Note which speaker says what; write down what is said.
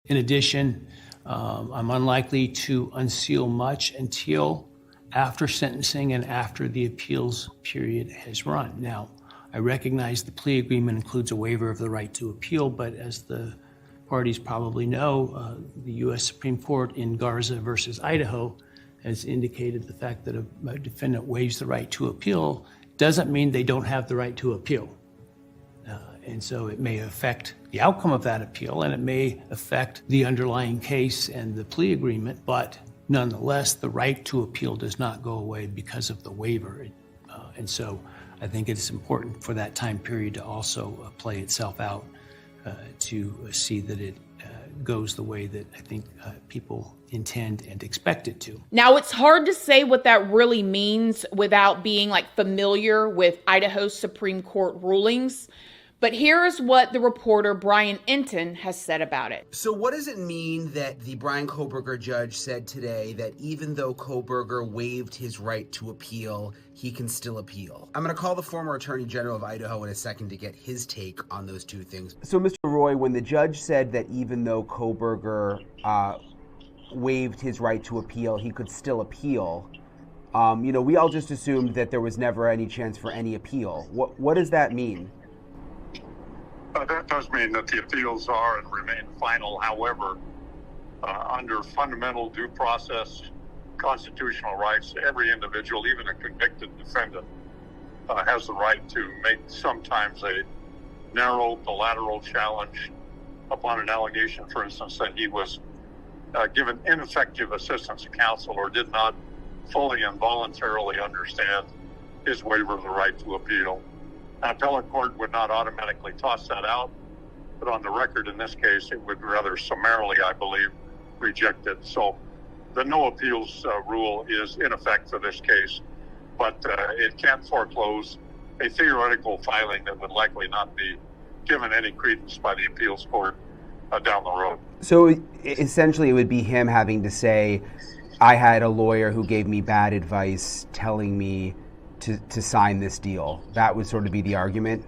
Speaker 1: In addition, I'm unlikely to unseal much until after sentencing and after the appeals period has run. Now, I recognize the plea agreement includes a waiver of the right to appeal, but as the parties probably know, the U.S. Supreme Court in Garza versus Idaho has indicated the fact that a defendant waives the right to appeal doesn't mean they don't have the right to appeal. And so it may affect the outcome of that appeal, and it may affect the underlying case and the plea agreement, but nonetheless, the right to appeal does not go away because of the waiver. And so I think it's important for that time period to also play itself out to see that it goes the way that I think people intend and expect it to.
Speaker 2: Now, it's hard to say what that really means without being familiar with Idaho's Supreme Court rulings. But here is what the reporter Brian Enton has said about it.
Speaker 3: So what does it mean that the Brian Kohberger judge said today that even though Kohberger waived his right to appeal, he can still appeal? I'm going to call the former Attorney General of Idaho in a second to get his take on those two things. So, Mr. Roy, when the judge said that even though Kohberger waived his right to appeal, he could still appeal, we all just assumed that there was never any chance for any appeal. What does that mean?
Speaker 4: That does mean that the appeals are and remain final. However, under fundamental due process constitutional rights, every individual, even a convicted defendant, has the right to make sometimes a narrow bilateral challenge upon an allegation, for instance, that he was given ineffective assistance of counsel or did not fully and voluntarily understand his waiver of the right to appeal. An appellate court would not automatically toss that out, but on the record in this case, it would rather summarily, I believe, reject it. So the no appeals rule is in effect for this case, but it can't foreclose a theoretical filing that would likely not be given any credence by the appeals court down the road.
Speaker 3: So essentially it would be him having to say, I had a lawyer who gave me bad advice telling me to sign this deal. That would sort of be the argument?